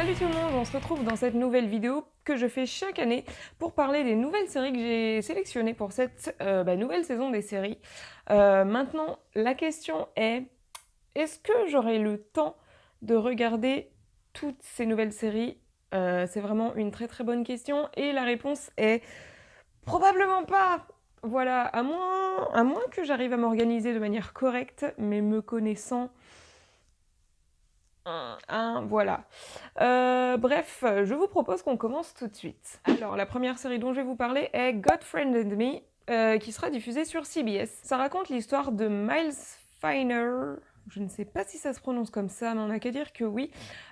Salut tout le monde, on se retrouve dans cette nouvelle vidéo que je fais chaque année pour parler des nouvelles séries que j'ai sélectionnées pour cette nouvelle saison des séries. Maintenant, la question est-ce que j'aurai le temps de regarder toutes ces nouvelles séries? C'est vraiment une très très bonne question et la réponse est probablement pas. Voilà, à moins que j'arrive à m'organiser de manière correcte, mais me connaissant, voilà. Bref, je vous propose qu'on commence tout de suite. Alors, la première série dont je vais vous parler est Godfriend and Me, qui sera diffusée sur CBS. Ça raconte l'histoire de Miles Feiner. Je ne sais pas si ça se prononce comme ça, mais on n'a qu'à dire que oui.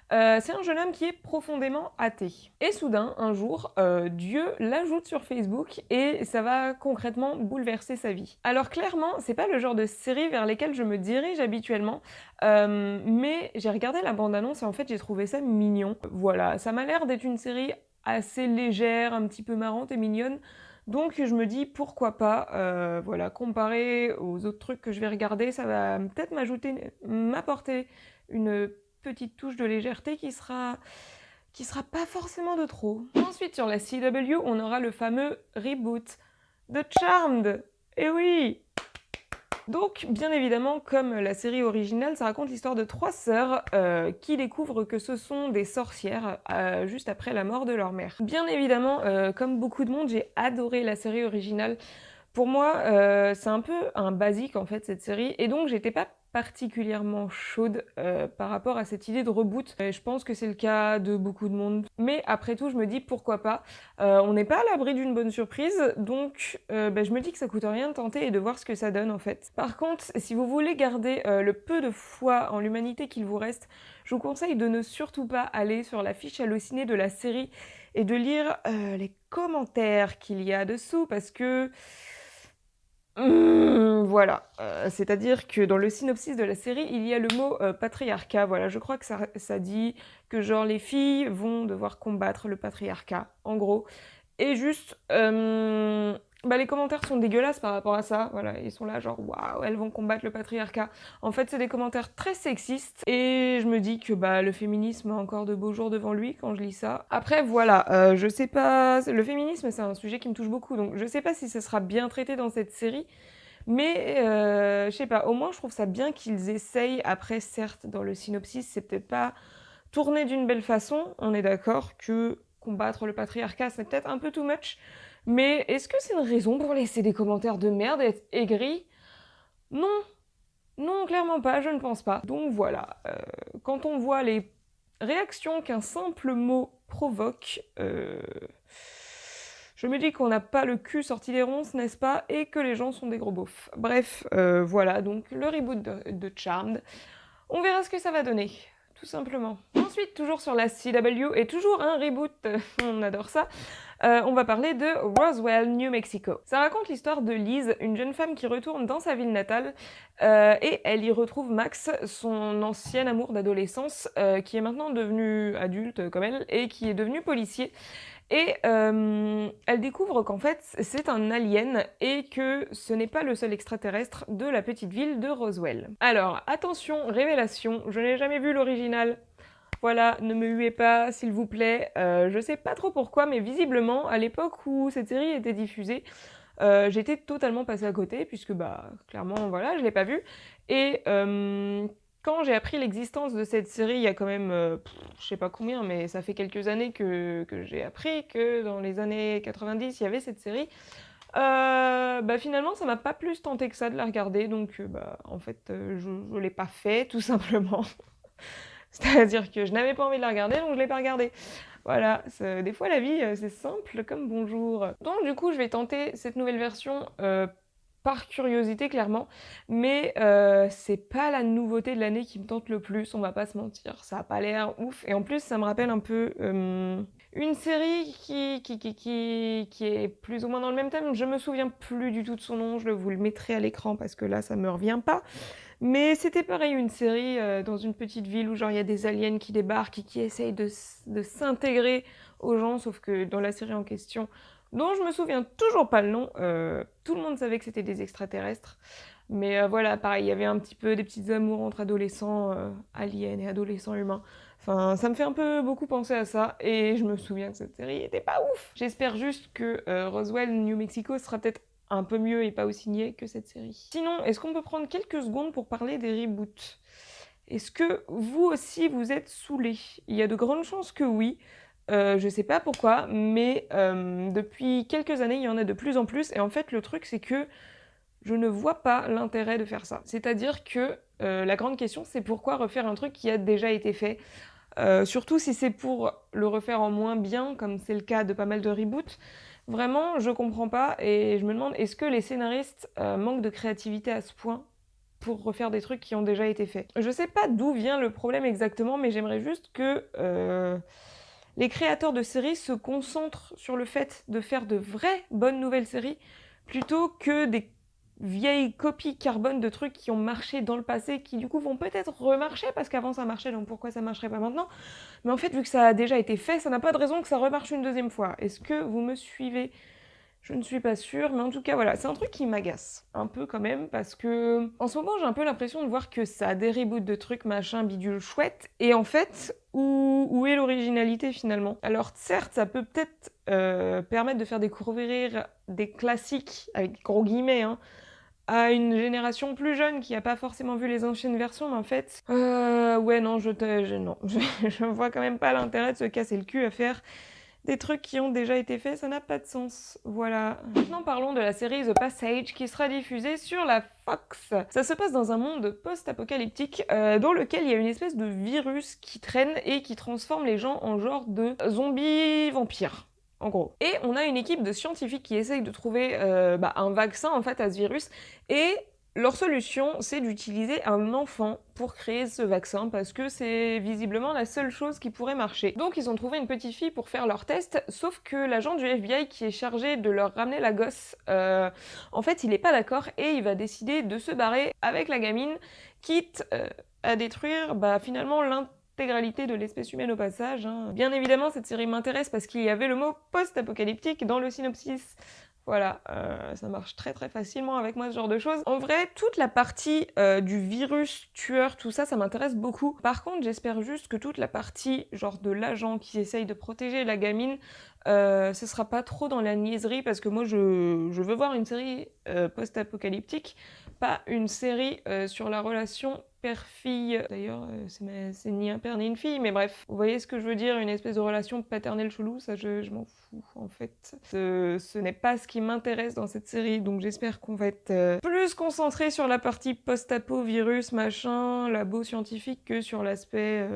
C'est un jeune homme qui est profondément athée. Et soudain, un jour, Dieu l'ajoute sur Facebook et ça va concrètement bouleverser sa vie. Alors clairement, c'est pas le genre de série vers lesquelles je me dirige habituellement, mais j'ai regardé la bande-annonce et en fait j'ai trouvé ça mignon. Voilà, ça m'a l'air d'être une série assez légère, un petit peu marrante et mignonne. Donc je me dis pourquoi pas, voilà, comparé aux autres trucs que je vais regarder, ça va peut-être m'apporter une petite touche de légèreté qui sera pas forcément de trop. Ensuite sur la CW, on aura le fameux reboot de Charmed. Et oui! Donc, bien évidemment, comme la série originale, ça raconte l'histoire de trois sœurs qui découvrent que ce sont des sorcières juste après la mort de leur mère. Bien évidemment, comme beaucoup de monde, j'ai adoré la série originale. Pour moi, c'est un peu un basique en fait cette série, et donc j'étais pas particulièrement chaude par rapport à cette idée de reboot. Je pense que c'est le cas de beaucoup de monde. Mais après tout, je me dis pourquoi pas. On n'est pas à l'abri d'une bonne surprise, donc je me dis que ça coûte rien de tenter et de voir ce que ça donne en fait. Par contre, si vous voulez garder le peu de foi en l'humanité qu'il vous reste, je vous conseille de ne surtout pas aller sur la fiche hallucinée de la série et de lire les commentaires qu'il y a dessous, parce que voilà, c'est-à-dire que dans le synopsis de la série, il y a le mot patriarcat. Voilà, je crois que ça dit que genre les filles vont devoir combattre le patriarcat, en gros. Et juste, les commentaires sont dégueulasses par rapport à ça. Voilà, ils sont là genre waouh, elles vont combattre le patriarcat. En fait, c'est des commentaires très sexistes et je me dis que le féminisme a encore de beaux jours devant lui quand je lis ça. Après voilà, je sais pas, le féminisme c'est un sujet qui me touche beaucoup, donc je sais pas si ce sera bien traité dans cette série. Mais je sais pas, au moins je trouve ça bien qu'ils essayent. Après, certes, dans le synopsis, c'est peut-être pas tourné d'une belle façon. On est d'accord que combattre le patriarcat, c'est peut-être un peu too much. Mais est-ce que c'est une raison pour laisser des commentaires de merde et être aigri? Non, non, clairement pas, je ne pense pas. Donc voilà, quand on voit les réactions qu'un simple mot provoque, je me dis qu'on n'a pas le cul sorti des ronces, n'est-ce pas? Et que les gens sont des gros beaufs. Bref, voilà, donc le reboot de Charmed. On verra ce que ça va donner, tout simplement. Ensuite, toujours sur la CW, et toujours un reboot, on adore ça, on va parler de Roswell, New Mexico. Ça raconte l'histoire de Liz, une jeune femme qui retourne dans sa ville natale, et elle y retrouve Max, son ancien amour d'adolescence, qui est maintenant devenu adulte comme elle, et qui est devenu policier. Et elle découvre qu'en fait, c'est un alien et que ce n'est pas le seul extraterrestre de la petite ville de Roswell. Alors, attention, révélation, je n'ai jamais vu l'original. Voilà, ne me huez pas, s'il vous plaît. Je sais pas trop pourquoi, mais visiblement, à l'époque où cette série était diffusée, j'étais totalement passée à côté, puisque clairement, voilà, je l'ai pas vue. Et quand j'ai appris l'existence de cette série, il y a quand même, je sais pas combien, mais ça fait quelques années que j'ai appris que dans les années 90, il y avait cette série. Finalement, ça m'a pas plus tenté que ça de la regarder, donc en fait, je l'ai pas fait, tout simplement. C'est-à-dire que je n'avais pas envie de la regarder, donc je l'ai pas regardée. Voilà, des fois la vie, c'est simple comme bonjour. Donc du coup, je vais tenter cette nouvelle version par curiosité, clairement, mais c'est pas la nouveauté de l'année qui me tente le plus, on va pas se mentir. Ça a pas l'air ouf, et en plus, ça me rappelle un peu une série qui est plus ou moins dans le même thème. Je me souviens plus du tout de son nom, je vous le mettrai à l'écran parce que là, ça me revient pas. Mais c'était pareil, une série dans une petite ville où genre il y a des aliens qui débarquent et qui essayent de s'intégrer aux gens, sauf que dans la série en question, dont je me souviens toujours pas le nom, tout le monde savait que c'était des extraterrestres. Mais voilà, pareil, il y avait un petit peu des petites amours entre adolescents aliens et adolescents humains. Enfin, ça me fait un peu beaucoup penser à ça, et je me souviens que cette série était pas ouf. J'espère juste que Roswell, New Mexico sera peut-être un peu mieux et pas aussi niais que cette série. Sinon, est-ce qu'on peut prendre quelques secondes pour parler des reboots? Est-ce que vous aussi vous êtes saoulés? Il y a de grandes chances que oui. Je sais pas pourquoi, mais depuis quelques années, il y en a de plus en plus, et en fait, le truc, c'est que je ne vois pas l'intérêt de faire ça. C'est-à-dire que la grande question, c'est pourquoi refaire un truc qui a déjà été fait? Surtout si c'est pour le refaire en moins bien, comme c'est le cas de pas mal de reboots. Vraiment, je comprends pas, et je me demande, est-ce que les scénaristes manquent de créativité à ce point pour refaire des trucs qui ont déjà été faits? Je sais pas d'où vient le problème exactement, mais j'aimerais juste que les créateurs de séries se concentrent sur le fait de faire de vraies bonnes nouvelles séries, plutôt que des vieilles copies carbone de trucs qui ont marché dans le passé, qui du coup vont peut-être remarcher, parce qu'avant ça marchait, donc pourquoi ça marcherait pas maintenant? Mais en fait, vu que ça a déjà été fait, ça n'a pas de raison que ça remarche une deuxième fois. Est-ce que vous me suivez? Je ne suis pas sûre, mais en tout cas, voilà, c'est un truc qui m'agace un peu quand même, parce que en ce moment, j'ai un peu l'impression de voir que ça a des reboots de trucs machin bidule chouette, et en fait, où est l'originalité finalement? Alors certes, ça peut peut-être permettre de faire découvrir des classiques, avec gros guillemets, hein, à une génération plus jeune qui n'a pas forcément vu les anciennes versions, mais en fait, ouais, non, non, je vois quand même pas l'intérêt de se casser le cul à faire des trucs qui ont déjà été faits, ça n'a pas de sens. Voilà. Maintenant parlons de la série The Passage qui sera diffusée sur la Fox. Ça se passe dans un monde post-apocalyptique dans lequel il y a une espèce de virus qui traîne et qui transforme les gens en genre de zombies vampires. En gros. Et on a une équipe de scientifiques qui essayent de trouver un vaccin en fait à ce virus, et leur solution, c'est d'utiliser un enfant pour créer ce vaccin, parce que c'est visiblement la seule chose qui pourrait marcher. Donc ils ont trouvé une petite fille pour faire leur test, sauf que l'agent du FBI qui est chargé de leur ramener la gosse, en fait il est pas d'accord, et il va décider de se barrer avec la gamine, quitte à détruire finalement l'intégralité de l'espèce humaine au passage, hein. Bien évidemment, cette série m'intéresse parce qu'il y avait le mot post-apocalyptique dans le synopsis. Voilà, ça marche très très facilement avec moi ce genre de choses. En vrai, toute la partie du virus tueur, tout ça, ça m'intéresse beaucoup. Par contre, j'espère juste que toute la partie genre de l'agent qui essaye de protéger la gamine, ce sera pas trop dans la niaiserie, parce que moi je veux voir une série post-apocalyptique, pas une série sur la relation père-fille. D'ailleurs, c'est ni un père ni une fille, mais bref, vous voyez ce que je veux dire, une espèce de relation paternelle chelou, ça je m'en fous en fait. Ce n'est pas ce qui m'intéresse dans cette série, donc j'espère qu'on va être plus concentré sur la partie post-apo, virus, machin, labo scientifique, que sur l'aspect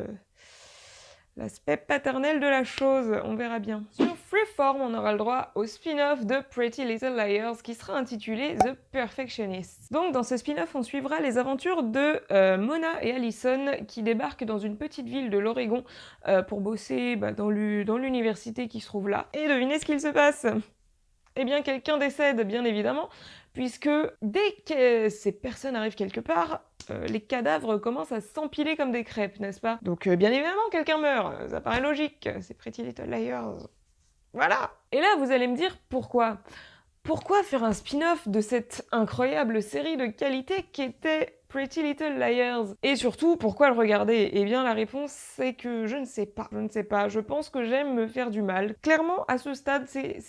paternel de la chose, on verra bien. Sur Freeform, on aura le droit au spin-off de Pretty Little Liars qui sera intitulé The Perfectionist. Donc dans ce spin-off, on suivra les aventures de Mona et Allison qui débarquent dans une petite ville de l'Oregon pour bosser dans l'université qui se trouve là. Et devinez ce qu'il se passe? Eh bien, quelqu'un décède, bien évidemment, puisque dès que ces personnes arrivent quelque part, les cadavres commencent à s'empiler comme des crêpes, n'est-ce pas? Donc, bien évidemment, quelqu'un meurt, ça paraît logique, c'est Pretty Little Liars. Voilà! Et là, vous allez me dire, pourquoi? Pourquoi faire un spin-off de cette incroyable série de qualité qu'était Pretty Little Liars? Et surtout, pourquoi le regarder? Eh bien, la réponse, c'est que je ne sais pas. Je ne sais pas. Je pense que j'aime me faire du mal. Clairement, à ce stade, c'est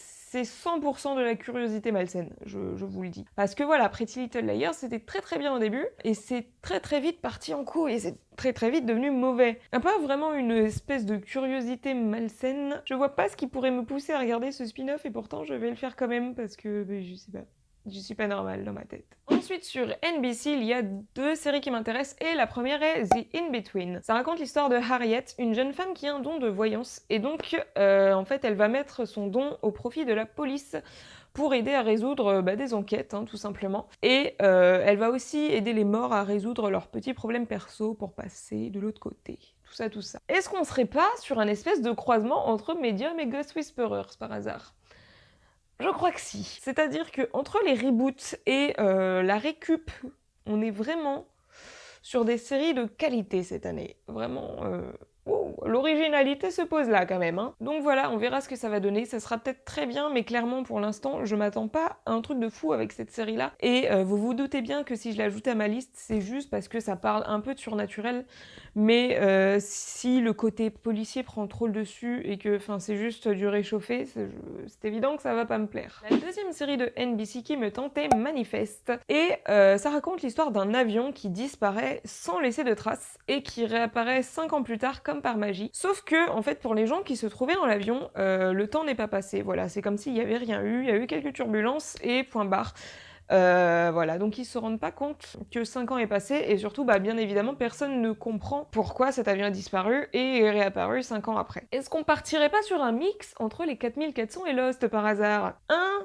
100% de la curiosité malsaine, je vous le dis. Parce que voilà, Pretty Little Liars, c'était très très bien au début, et c'est très très vite parti en couille, et c'est très très vite devenu mauvais. À pas vraiment une espèce de curiosité malsaine, je vois pas ce qui pourrait me pousser à regarder ce spin-off, et pourtant je vais le faire quand même, parce que je sais pas. Je suis pas normale dans ma tête. Ensuite, sur NBC, il y a deux séries qui m'intéressent, et la première est The In-Between. Ça raconte l'histoire de Harriet, une jeune femme qui a un don de voyance, et donc, en fait, elle va mettre son don au profit de la police pour aider à résoudre des enquêtes, hein, tout simplement. Et elle va aussi aider les morts à résoudre leurs petits problèmes perso pour passer de l'autre côté. Tout ça, tout ça. Est-ce qu'on serait pas sur un espèce de croisement entre Medium et Ghost Whisperers, par hasard? Je crois que si. C'est-à-dire que entre les reboots et la récup, on est vraiment sur des séries de qualité cette année. Vraiment, l'originalité se pose là quand même, hein. Donc voilà, on verra ce que ça va donner. Ça sera peut-être très bien, mais clairement pour l'instant, je m'attends pas à un truc de fou avec cette série-là. Et vous vous doutez bien que si je l'ajoute à ma liste, c'est juste parce que ça parle un peu de surnaturel. Mais si le côté policier prend trop le dessus et que c'est juste du réchauffé, c'est évident que ça va pas me plaire. La deuxième série de NBC qui me tentait, Manifest. Et ça raconte l'histoire d'un avion qui disparaît sans laisser de traces et qui réapparaît 5 ans plus tard comme par magie. Sauf que, en fait, pour les gens qui se trouvaient dans l'avion, le temps n'est pas passé. Voilà, c'est comme s'il n'y avait rien eu, il y a eu quelques turbulences et point barre. Voilà, donc ils se rendent pas compte que 5 ans est passé et surtout, bien évidemment, personne ne comprend pourquoi cet avion a disparu et est réapparu 5 ans après. Est-ce qu'on partirait pas sur un mix entre les 4400 et Lost par hasard?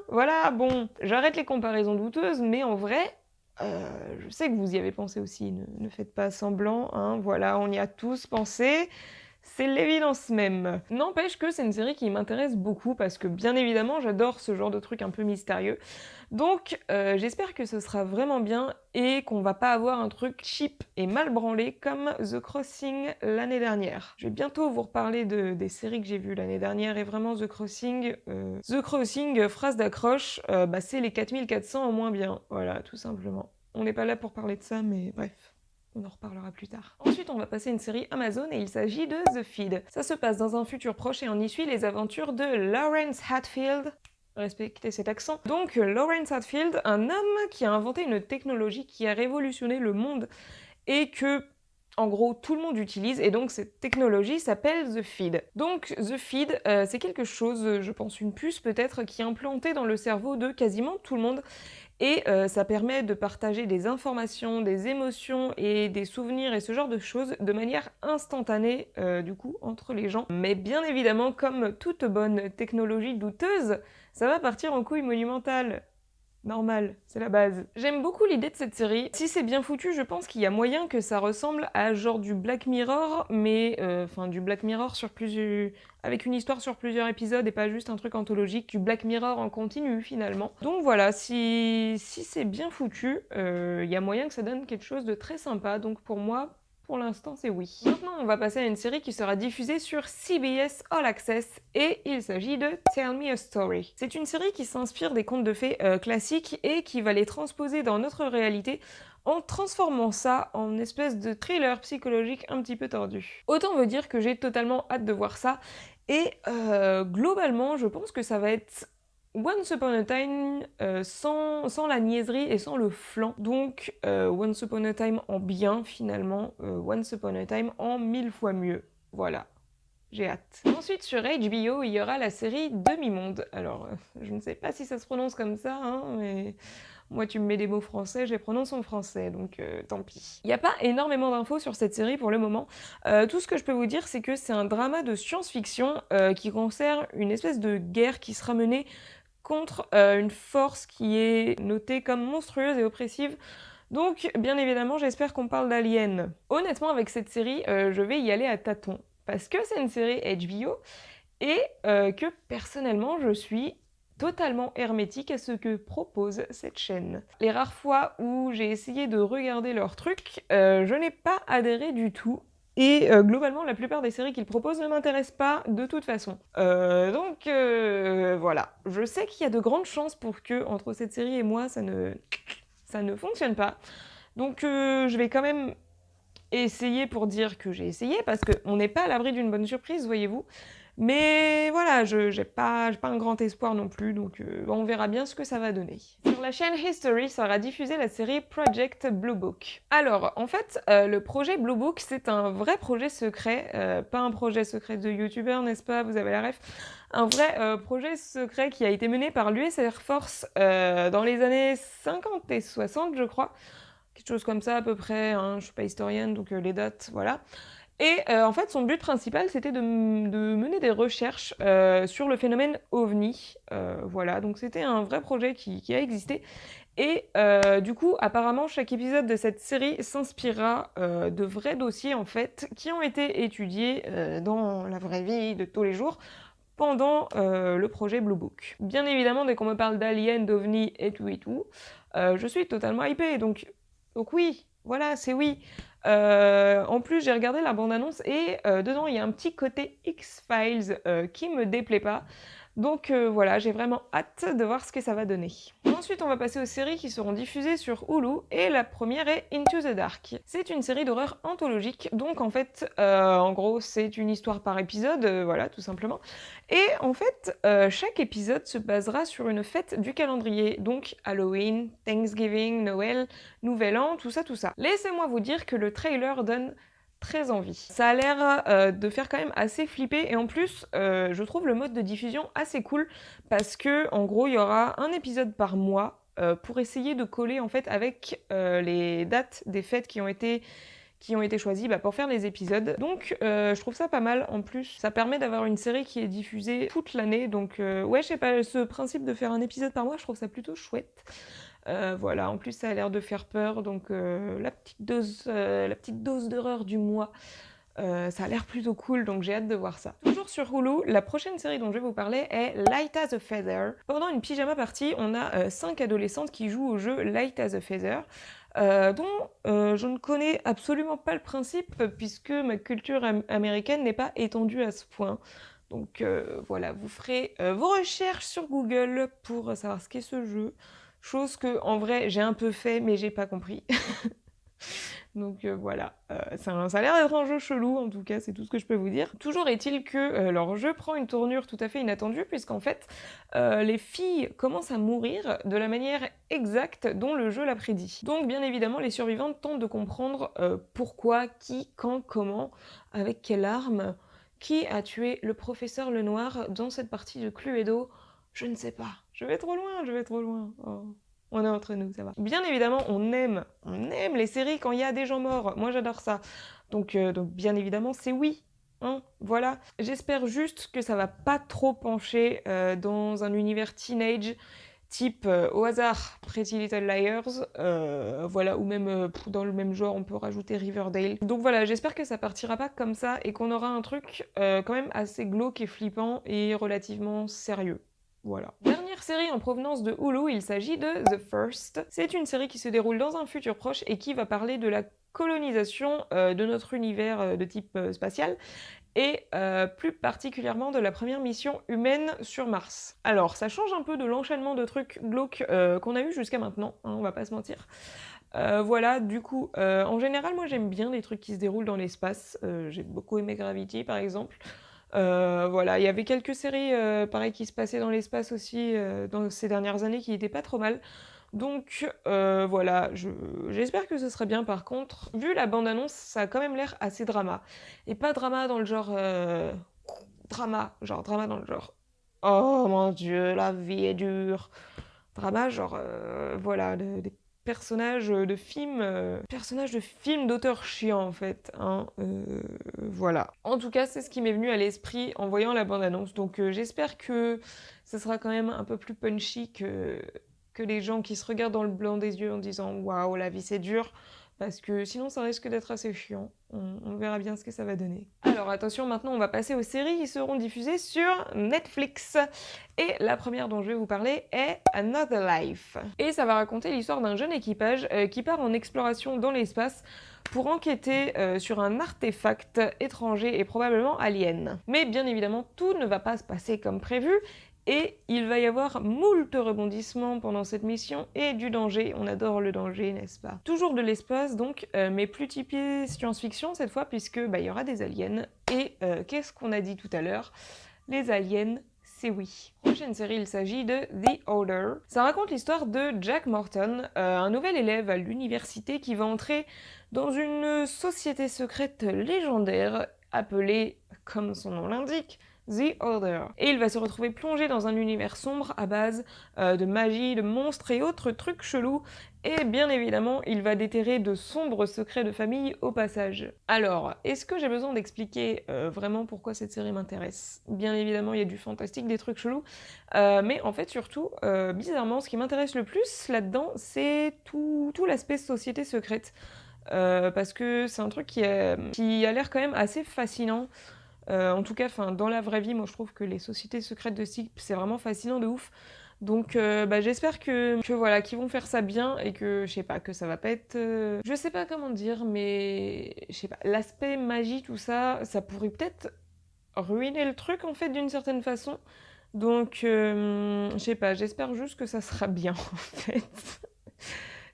Voilà, bon, j'arrête les comparaisons douteuses, mais en vrai, je sais que vous y avez pensé aussi, ne faites pas semblant, hein, voilà, on y a tous pensé. C'est l'évidence même. N'empêche que c'est une série qui m'intéresse beaucoup parce que bien évidemment j'adore ce genre de truc un peu mystérieux. Donc j'espère que ce sera vraiment bien et qu'on va pas avoir un truc cheap et mal branlé comme The Crossing l'année dernière. Je vais bientôt vous reparler des séries que j'ai vues l'année dernière et vraiment The Crossing, phrase d'accroche, c'est les 4400 en moins bien. Voilà, tout simplement. On n'est pas là pour parler de ça, mais bref. On en reparlera plus tard. Ensuite, on va passer à une série Amazon et il s'agit de The Feed. Ça se passe dans un futur proche et on y suit les aventures de Lawrence Hatfield. Respectez cet accent. Donc, Lawrence Hatfield, un homme qui a inventé une technologie qui a révolutionné le monde et que, en gros, tout le monde utilise, et donc cette technologie s'appelle The Feed. Donc, The Feed, c'est quelque chose, je pense une puce peut-être, qui est implantée dans le cerveau de quasiment tout le monde, et ça permet de partager des informations, des émotions et des souvenirs et ce genre de choses de manière instantanée, du coup, entre les gens. Mais bien évidemment, comme toute bonne technologie douteuse, ça va partir en couille monumentale. Normal, c'est la base. J'aime beaucoup l'idée de cette série. Si c'est bien foutu, je pense qu'il y a moyen que ça ressemble à genre du Black Mirror, mais du Black Mirror avec une histoire sur plusieurs épisodes et pas juste un truc anthologique, du Black Mirror en continu finalement. Donc voilà, si c'est bien foutu, il y a moyen que ça donne quelque chose de très sympa. Donc pour moi, pour l'instant, c'est oui. Maintenant, on va passer à une série qui sera diffusée sur CBS All Access et il s'agit de Tell Me a Story. C'est une série qui s'inspire des contes de fées classiques et qui va les transposer dans notre réalité en transformant ça en espèce de thriller psychologique un petit peu tordu. Autant veut dire que j'ai totalement hâte de voir ça et globalement, je pense que ça va être Once Upon a Time sans la niaiserie et sans le flan. Donc Once Upon a Time en bien finalement, Once Upon a Time en 1000 fois mieux. Voilà. J'ai hâte. Ensuite, sur HBO, il y aura la série Demi-Monde. Alors, je ne sais pas si ça se prononce comme ça, hein, mais moi, tu me mets des mots français, je les prononce en français, donc tant pis. Il n'y a pas énormément d'infos sur cette série pour le moment. Tout ce que je peux vous dire, c'est que c'est un drama de science-fiction qui concerne une espèce de guerre qui sera menée contre une force qui est notée comme monstrueuse et oppressive. Donc, bien évidemment, j'espère qu'on parle d'aliens. Honnêtement, avec cette série, je vais y aller à tâtons. Parce que c'est une série HBO et que personnellement, je suis totalement hermétique à ce que propose cette chaîne. Les rares fois où j'ai essayé de regarder leurs trucs, je n'ai pas adhéré du tout. Et globalement, la plupart des séries qu'ils proposent ne m'intéressent pas de toute façon. Donc voilà. Je sais qu'il y a de grandes chances pour que, entre cette série et moi, ça ne fonctionne pas. Donc je vais quand même essayer pour dire que j'ai essayé, parce qu'on n'est pas à l'abri d'une bonne surprise, voyez-vous. Mais voilà, j'ai pas un grand espoir non plus, donc on verra bien ce que ça va donner. Sur la chaîne History sera diffusée la série Project Blue Book. Alors, en fait, le projet Blue Book, c'est un vrai projet secret, pas un projet secret de youtubeur, n'est-ce pas? Vous avez la ref. Un vrai projet secret qui a été mené par l'US Air Force dans les années 50 et 60, je crois. Quelque chose comme ça à peu près, hein, je suis pas historienne, donc les dates, voilà. Et en fait, son but principal, c'était de mener des recherches sur le phénomène OVNI. Voilà, donc c'était un vrai projet qui a existé. Et du coup, apparemment, chaque épisode de cette série s'inspirera de vrais dossiers, en fait, qui ont été étudiés dans la vraie vie de tous les jours pendant le projet Blue Book. Bien évidemment, dès qu'on me parle d'aliens, d'OVNI et tout, je suis totalement hypée, donc oui, voilà, c'est oui. En plus, j'ai regardé la bande-annonce et dedans, il y a un petit côté X-Files qui me déplaît pas. Donc voilà, j'ai vraiment hâte de voir ce que ça va donner. Ensuite, on va passer aux séries qui seront diffusées sur Hulu, et la première est Into the Dark. C'est une série d'horreur anthologique, donc en fait, en gros, c'est une histoire par épisode, voilà, tout simplement. Et en fait, chaque épisode se basera sur une fête du calendrier, donc Halloween, Thanksgiving, Noël, Nouvel An, tout ça, tout ça. Laissez-moi vous dire que le trailer donne très envie. Ça a l'air de faire quand même assez flipper, et en plus, je trouve le mode de diffusion assez cool parce que, en gros, il y aura un épisode par mois pour essayer de coller en fait avec les dates des fêtes qui ont été choisies pour faire les épisodes. Donc je trouve ça pas mal. En plus, ça permet d'avoir une série qui est diffusée toute l'année. Donc ouais, je sais pas, ce principe de faire un épisode par mois, je trouve ça plutôt chouette. Voilà, en plus ça a l'air de faire peur, donc la petite dose d'horreur du mois, ça a l'air plutôt cool, donc j'ai hâte de voir ça. Toujours sur Hulu, la prochaine série dont je vais vous parler est Light as a Feather. Pendant une pyjama party, on a 5 adolescentes qui jouent au jeu Light as a Feather, dont je ne connais absolument pas le principe, puisque ma culture américaine n'est pas étendue à ce point. Donc voilà, vous ferez vos recherches sur Google pour savoir ce qu'est ce jeu. Chose que, en vrai, j'ai un peu fait, mais j'ai pas compris. Donc voilà, ça a l'air d'être un jeu chelou, en tout cas, c'est tout ce que je peux vous dire. Toujours est-il que leur jeu prend une tournure tout à fait inattendue, puisqu'en fait, les filles commencent à mourir de la manière exacte dont le jeu l'a prédit. Donc bien évidemment, les survivantes tentent de comprendre pourquoi, qui, quand, comment, avec quelle arme, qui a tué le professeur Lenoir dans cette partie de Cluedo. Je ne sais pas. Je vais trop loin, je vais trop loin. Oh. On est entre nous, ça va. Bien évidemment, on aime les séries quand il y a des gens morts. Moi, j'adore ça. Donc bien évidemment, c'est oui. Hein, voilà. J'espère juste que ça va pas trop pencher dans un univers teenage, type au hasard Pretty Little Liars, voilà, ou même dans le même genre, on peut rajouter Riverdale. Donc voilà, j'espère que ça partira pas comme ça et qu'on aura un truc quand même assez glauque et flippant et relativement sérieux. Voilà. Dernière série en provenance de Hulu, il s'agit de The First. C'est une série qui se déroule dans un futur proche et qui va parler de la colonisation de notre univers de type spatial, et plus particulièrement de la première mission humaine sur Mars. Alors, ça change un peu de l'enchaînement de trucs glauques qu'on a eu jusqu'à maintenant, hein, on va pas se mentir. Voilà, du coup, en général, moi j'aime bien les trucs qui se déroulent dans l'espace. J'ai beaucoup aimé Gravity, par exemple. Voilà, il y avait quelques séries pareil qui se passaient dans l'espace aussi dans ces dernières années qui étaient pas trop mal. Donc voilà, j'espère que ce sera bien. Par contre, vu la bande-annonce, ça a quand même l'air assez drama. Et pas drama dans le genre drama dans le genre oh mon Dieu, la vie est dure. Drama genre voilà, des personnages de films d'auteurs chiants en fait, hein, voilà. En tout cas, c'est ce qui m'est venu à l'esprit en voyant la bande-annonce, donc j'espère que ça sera quand même un peu plus punchy que les gens qui se regardent dans le blanc des yeux en disant waouh, la vie c'est dur, parce que sinon ça risque d'être assez chiant. On verra bien ce que ça va donner. Alors attention, maintenant on va passer aux séries qui seront diffusées sur Netflix. Et la première dont je vais vous parler est Another Life. Et ça va raconter l'histoire d'un jeune équipage qui part en exploration dans l'espace pour enquêter sur un artefact étranger et probablement alien. Mais bien évidemment, tout ne va pas se passer comme prévu, et il va y avoir moult rebondissements pendant cette mission et du danger. On adore le danger, n'est-ce pas? Toujours de l'espace donc, mais plus typé science-fiction cette fois, puisque il y aura des aliens. Et qu'est-ce qu'on a dit tout à l'heure? Les aliens, c'est oui. Prochaine série, il s'agit de The Order. Ça raconte l'histoire de Jack Morton, un nouvel élève à l'université qui va entrer dans une société secrète légendaire appelée, comme son nom l'indique, The Order. Et il va se retrouver plongé dans un univers sombre à base de magie, de monstres et autres trucs chelous. Et bien évidemment, il va déterrer de sombres secrets de famille au passage. Alors, est-ce que j'ai besoin d'expliquer vraiment pourquoi cette série m'intéresse? Bien évidemment, il y a du fantastique, des trucs chelous, mais en fait, surtout, bizarrement, ce qui m'intéresse le plus là-dedans, c'est tout l'aspect société secrète. Parce que c'est un truc qui a l'air quand même assez fascinant. En tout cas, dans la vraie vie, moi je trouve que les sociétés secrètes de SIP, c'est vraiment fascinant de ouf. Donc j'espère que voilà, qu'ils vont faire ça bien et que, je sais pas, que ça va pas être... Je sais pas comment dire, mais je sais pas, l'aspect magie, tout ça, ça pourrait peut-être ruiner le truc en fait d'une certaine façon. Donc je sais pas, j'espère juste que ça sera bien en fait.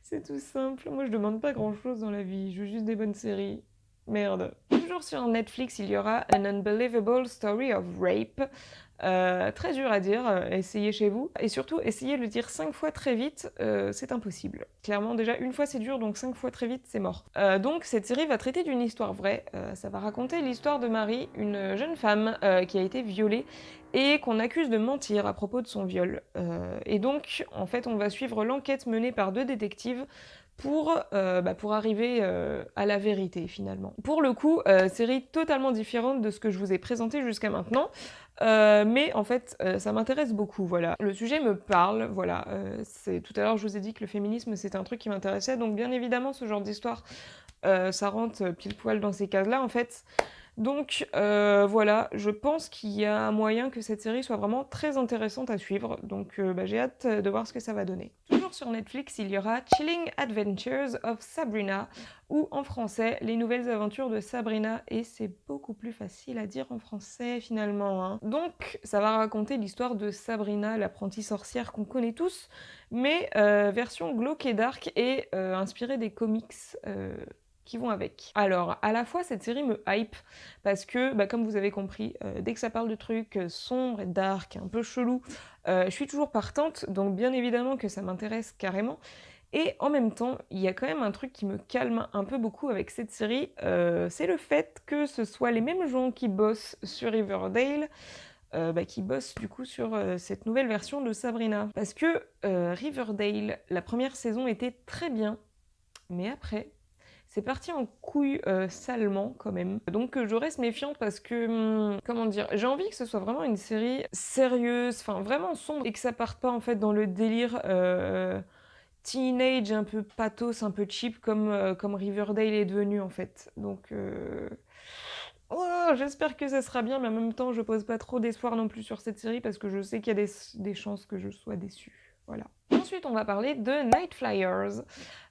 C'est tout simple. Moi je demande pas grand-chose dans la vie, je veux juste des bonnes séries. Merde. Toujours sur Netflix, il y aura An Unbelievable Story of Rape. Très dur à dire, essayez chez vous. Et surtout, essayez de le dire 5 fois très vite, c'est impossible. Clairement, déjà, une fois c'est dur, donc 5 fois très vite, c'est mort. Donc, cette série va traiter d'une histoire vraie. Ça va raconter l'histoire de Marie, une jeune femme qui a été violée et qu'on accuse de mentir à propos de son viol. Et donc, en fait, on va suivre l'enquête menée par 2 détectives pour arriver à la vérité finalement. Pour le coup, série totalement différente de ce que je vous ai présenté jusqu'à maintenant, mais en fait, ça m'intéresse beaucoup, voilà. Le sujet me parle, voilà. Tout à l'heure, je vous ai dit que le féminisme, c'était un truc qui m'intéressait, donc bien évidemment, ce genre d'histoire, ça rentre pile poil dans ces cases-là, en fait. Donc voilà, je pense qu'il y a moyen que cette série soit vraiment très intéressante à suivre, donc j'ai hâte de voir ce que ça va donner. Toujours sur Netflix, il y aura Chilling Adventures of Sabrina, ou en français, Les Nouvelles Aventures de Sabrina, et c'est beaucoup plus facile à dire en français finalement, hein. Donc ça va raconter l'histoire de Sabrina, l'apprentie sorcière qu'on connaît tous, mais version glauque et dark, et inspirée des comics qui vont avec. Alors, à la fois, cette série me hype, parce que, comme vous avez compris, dès que ça parle de trucs sombres et dark, un peu chelous, je suis toujours partante, donc bien évidemment que ça m'intéresse carrément. Et en même temps, il y a quand même un truc qui me calme un peu beaucoup avec cette série, c'est le fait que ce soit les mêmes gens qui bossent sur Riverdale, qui bossent du coup sur cette nouvelle version de Sabrina. Parce que Riverdale, la première saison était très bien, mais après, c'est parti en couille salement quand même. Donc je reste méfiante parce que, comment dire, j'ai envie que ce soit vraiment une série sérieuse, enfin vraiment sombre, et que ça parte pas en fait dans le délire teenage un peu pathos, un peu cheap comme Riverdale est devenu en fait. Donc oh, j'espère que ça sera bien, mais en même temps je pose pas trop d'espoir non plus sur cette série parce que je sais qu'il y a des chances que je sois déçue. Voilà. Ensuite, on va parler de Night Flyers.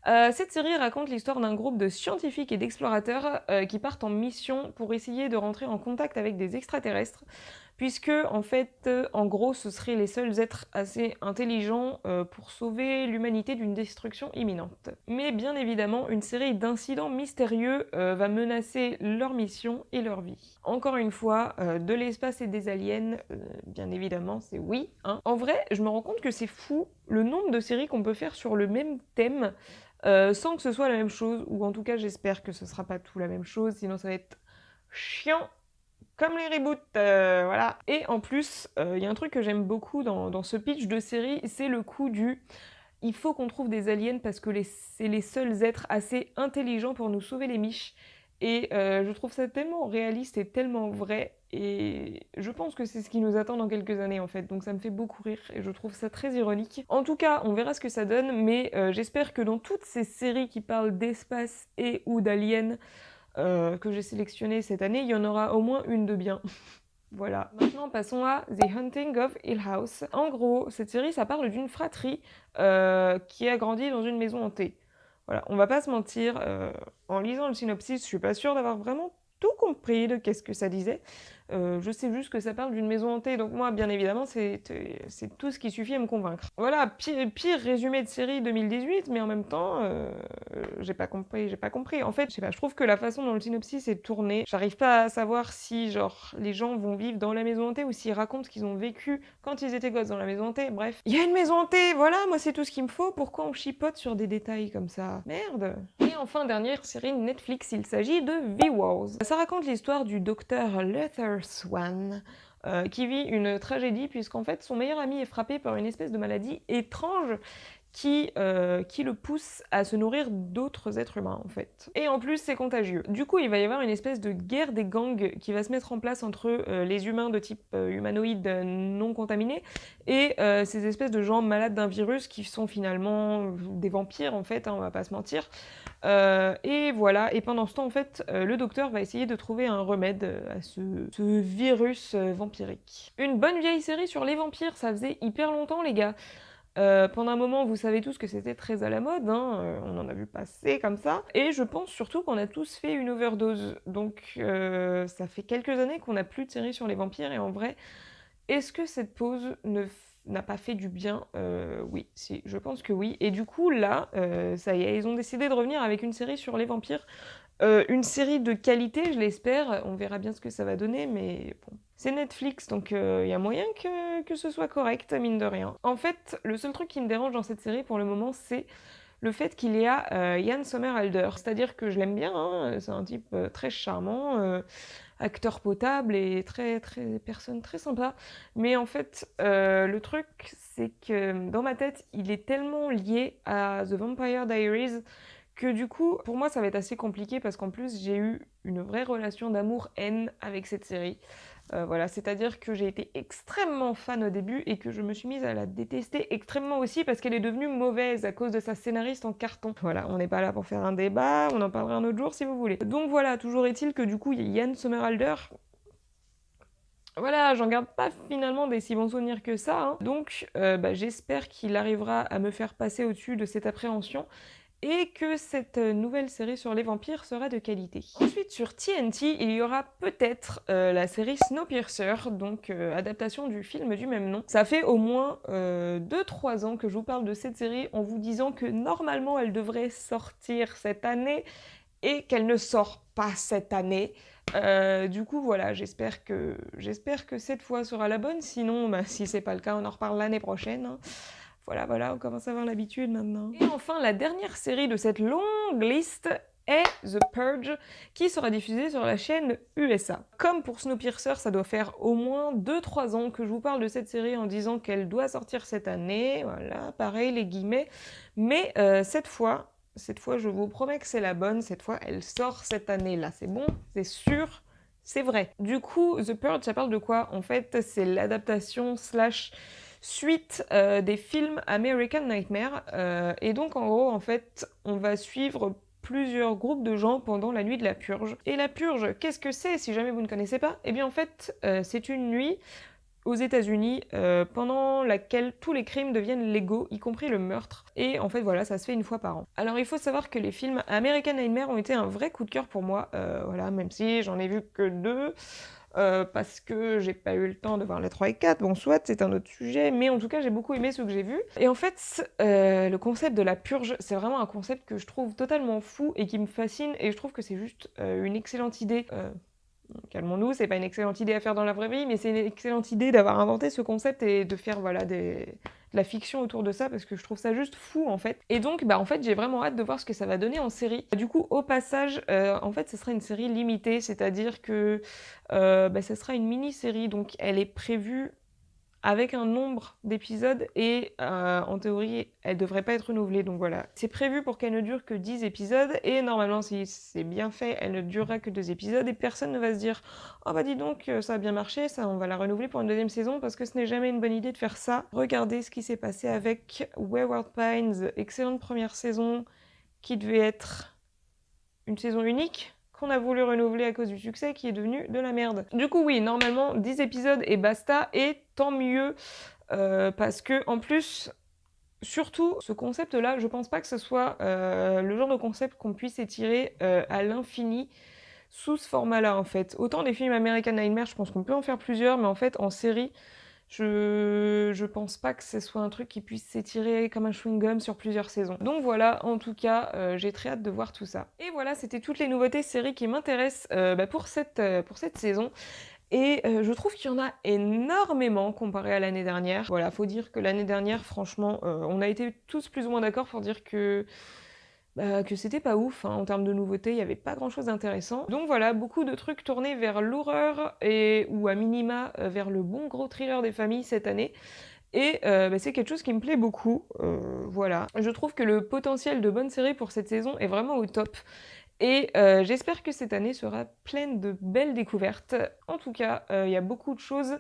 Cette série raconte l'histoire d'un groupe de scientifiques et d'explorateurs qui partent en mission pour essayer de rentrer en contact avec des extraterrestres, puisque en fait, en gros, ce seraient les seuls êtres assez intelligents pour sauver l'humanité d'une destruction imminente. Mais bien évidemment, une série d'incidents mystérieux va menacer leur mission et leur vie. Encore une fois, de l'espace et des aliens, bien évidemment, c'est oui, hein. En vrai, je me rends compte que c'est fou le nombre de séries qu'on peut faire sur le même thème sans que ce soit la même chose, ou en tout cas j'espère que ce sera pas tout la même chose, sinon ça va être chiant comme les reboots, voilà. Et en plus, il y a un truc que j'aime beaucoup dans ce pitch de série, c'est le coup du il faut qu'on trouve des aliens parce que c'est les seuls êtres assez intelligents pour nous sauver les miches. Et je trouve ça tellement réaliste et tellement vrai, et je pense que c'est ce qui nous attend dans quelques années en fait, donc ça me fait beaucoup rire et je trouve ça très ironique. En tout cas, on verra ce que ça donne, mais j'espère que dans toutes ces séries qui parlent d'espace et ou d'aliens, que j'ai sélectionné cette année, il y en aura au moins une de bien. Voilà. Maintenant, passons à The Haunting of Hill House. En gros, cette série, ça parle d'une fratrie qui a grandi dans une maison hantée. Voilà, on va pas se mentir, en lisant le synopsis, je suis pas sûre d'avoir vraiment tout compris de qu'est-ce que ça disait. Je sais juste que ça parle d'une maison hantée, donc moi, bien évidemment, c'est tout ce qui suffit à me convaincre. Voilà, pire résumé de série 2018, mais en même temps, j'ai pas compris. En fait, je sais pas, je trouve que la façon dont le synopsis est tourné, j'arrive pas à savoir si, genre, les gens vont vivre dans la maison hantée ou s'ils racontent ce qu'ils ont vécu quand ils étaient gosses dans la maison hantée. Bref, il y a une maison hantée, voilà, moi c'est tout ce qu'il me faut. Pourquoi on chipote sur des détails comme ça? Merde. Et enfin, dernière série Netflix, il s'agit de V-Wars. Ça raconte l'histoire du docteur Luther Swan, qui vit une tragédie puisqu'en fait son meilleur ami est frappé par une espèce de maladie étrange qui le pousse à se nourrir d'autres êtres humains en fait. Et en plus c'est contagieux. Du coup il va y avoir une espèce de guerre des gangs qui va se mettre en place entre les humains de type humanoïde non contaminés et ces espèces de gens malades d'un virus qui sont finalement des vampires en fait, hein, on va pas se mentir. Et voilà, et pendant ce temps en fait le docteur va essayer de trouver un remède à ce virus vampirique. Une bonne vieille série sur les vampires, ça faisait hyper longtemps les gars. Pendant un moment, vous savez tous que c'était très à la mode, hein, on en a vu passer comme ça. Et je pense surtout qu'on a tous fait une overdose. Donc ça fait quelques années qu'on n'a plus de séries sur les vampires. Et en vrai, est-ce que cette pause n'a pas fait du bien? Oui, si, je pense que oui. Et du coup, là, ça y est, ils ont décidé de revenir avec une série sur les vampires. Une série de qualité, je l'espère. On verra bien ce que ça va donner, mais bon. C'est Netflix, donc il y a moyen que ce soit correct, mine de rien. En fait, le seul truc qui me dérange dans cette série pour le moment, c'est le fait qu'il y a Ian Somerhalder. C'est-à-dire que je l'aime bien, hein, c'est un type très charmant, acteur potable et personne très sympa. Mais en fait, le truc, c'est que dans ma tête, il est tellement lié à The Vampire Diaries que du coup, pour moi, ça va être assez compliqué parce qu'en plus, j'ai eu une vraie relation d'amour-haine avec cette série. Voilà, c'est-à-dire que j'ai été extrêmement fan au début et que je me suis mise à la détester extrêmement aussi parce qu'elle est devenue mauvaise à cause de sa scénariste en carton. Voilà, on n'est pas là pour faire un débat, on en parlera un autre jour si vous voulez. Donc voilà, toujours est-il que du coup, il y a Ian Somerhalder. Voilà, j'en garde pas finalement des si bons souvenirs que ça, hein. Donc j'espère qu'il arrivera à me faire passer au-dessus de cette appréhension et que cette nouvelle série sur les vampires sera de qualité. Ensuite, sur TNT, il y aura peut-être la série Snowpiercer, donc adaptation du film du même nom. Ça fait au moins 2-3 ans que je vous parle de cette série en vous disant que normalement elle devrait sortir cette année et qu'elle ne sort pas cette année. Du coup, voilà, j'espère que cette fois sera la bonne. Sinon, si c'est pas le cas, on en reparle l'année prochaine, hein. Voilà, on commence à avoir l'habitude maintenant. Et enfin, la dernière série de cette longue liste est The Purge, qui sera diffusée sur la chaîne USA. Comme pour Snowpiercer, ça doit faire au moins 2-3 ans que je vous parle de cette série en disant qu'elle doit sortir cette année, voilà, pareil, les guillemets. Mais cette fois, je vous promets que c'est la bonne, cette fois, elle sort cette année-là, c'est bon, c'est sûr, c'est vrai. Du coup, The Purge, ça parle de quoi? En fait, c'est l'adaptation slash suite des films American Nightmare. Et donc, en gros, en fait, on va suivre plusieurs groupes de gens pendant la nuit de la purge. Et la purge, qu'est-ce que c'est si jamais vous ne connaissez pas? Eh bien, en fait, c'est une nuit aux États-Unis pendant laquelle tous les crimes deviennent légaux, y compris le meurtre. Et en fait, voilà, ça se fait une fois par an. Alors, il faut savoir que les films American Nightmare ont été un vrai coup de cœur pour moi, voilà, même si j'en ai vu que 2. Parce que j'ai pas eu le temps de voir les 3 et 4, bon soit c'est un autre sujet, mais en tout cas j'ai beaucoup aimé ce que j'ai vu. Et en fait, le concept de la purge, c'est vraiment un concept que je trouve totalement fou et qui me fascine, et je trouve que c'est juste une excellente idée. Calmons-nous, c'est pas une excellente idée à faire dans la vraie vie, mais c'est une excellente idée d'avoir inventé ce concept et de faire voilà de la fiction autour de ça parce que je trouve ça juste fou en fait. Et donc en fait j'ai vraiment hâte de voir ce que ça va donner en série. Du coup au passage en fait ce sera une série limitée, c'est-à-dire que ça sera une mini-série, donc elle est prévue avec un nombre d'épisodes et en théorie elle devrait pas être renouvelée, donc voilà. C'est prévu pour qu'elle ne dure que 10 épisodes et normalement si c'est bien fait elle ne durera que 2 épisodes et personne ne va se dire oh bah dis donc ça a bien marché, ça on va la renouveler pour une deuxième saison, parce que ce n'est jamais une bonne idée de faire ça. Regardez ce qui s'est passé avec Wayward Pines, excellente première saison qui devait être une saison unique, qu'on a voulu renouveler à cause du succès, qui est devenu de la merde. Du coup oui, normalement 10 épisodes et basta, et tant mieux, parce que en plus, surtout ce concept-là, je pense pas que ce soit le genre de concept qu'on puisse étirer à l'infini sous ce format-là en fait. Autant des films American Nightmare, je pense qu'on peut en faire plusieurs, mais en fait en série, je pense pas que ce soit un truc qui puisse s'étirer comme un chewing-gum sur plusieurs saisons. Donc voilà, en tout cas, j'ai très hâte de voir tout ça. Et voilà, c'était toutes les nouveautés séries qui m'intéressent pour cette saison. Et je trouve qu'il y en a énormément comparé à l'année dernière. Voilà, faut dire que l'année dernière, franchement, on a été tous plus ou moins d'accord pour dire que c'était pas ouf, hein, en termes de nouveautés, il y avait pas grand chose d'intéressant. Donc voilà, beaucoup de trucs tournés vers l'horreur ou à minima vers le bon gros thriller des familles cette année. et c'est quelque chose qui me plaît beaucoup, voilà. Je trouve que le potentiel de bonne série pour cette saison est vraiment au top et j'espère que cette année sera pleine de belles découvertes. En tout cas, il y a beaucoup de choses,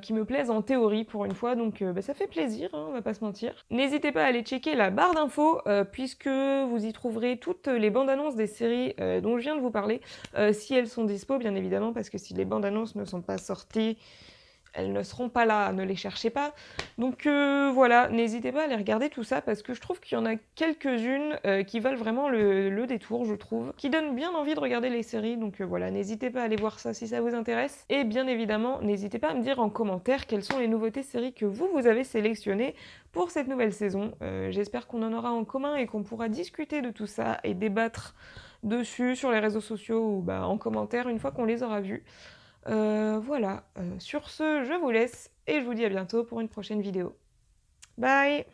qui me plaisent en théorie pour une fois, donc ça fait plaisir, hein, on va pas se mentir. N'hésitez pas à aller checker la barre d'infos, puisque vous y trouverez toutes les bandes annonces des séries, dont je viens de vous parler, si elles sont dispo bien évidemment, parce que si les bandes annonces ne sont pas sorties, elles ne seront pas là, ne les cherchez pas. Donc voilà, n'hésitez pas à aller regarder tout ça parce que je trouve qu'il y en a quelques-unes qui valent vraiment le détour, je trouve, qui donnent bien envie de regarder les séries. Donc voilà, n'hésitez pas à aller voir ça si ça vous intéresse. Et bien évidemment, n'hésitez pas à me dire en commentaire quelles sont les nouveautés séries que vous avez sélectionnées pour cette nouvelle saison. J'espère qu'on en aura en commun et qu'on pourra discuter de tout ça et débattre dessus sur les réseaux sociaux ou en commentaire une fois qu'on les aura vus. Voilà, sur ce, je vous laisse et je vous dis à bientôt pour une prochaine vidéo. Bye!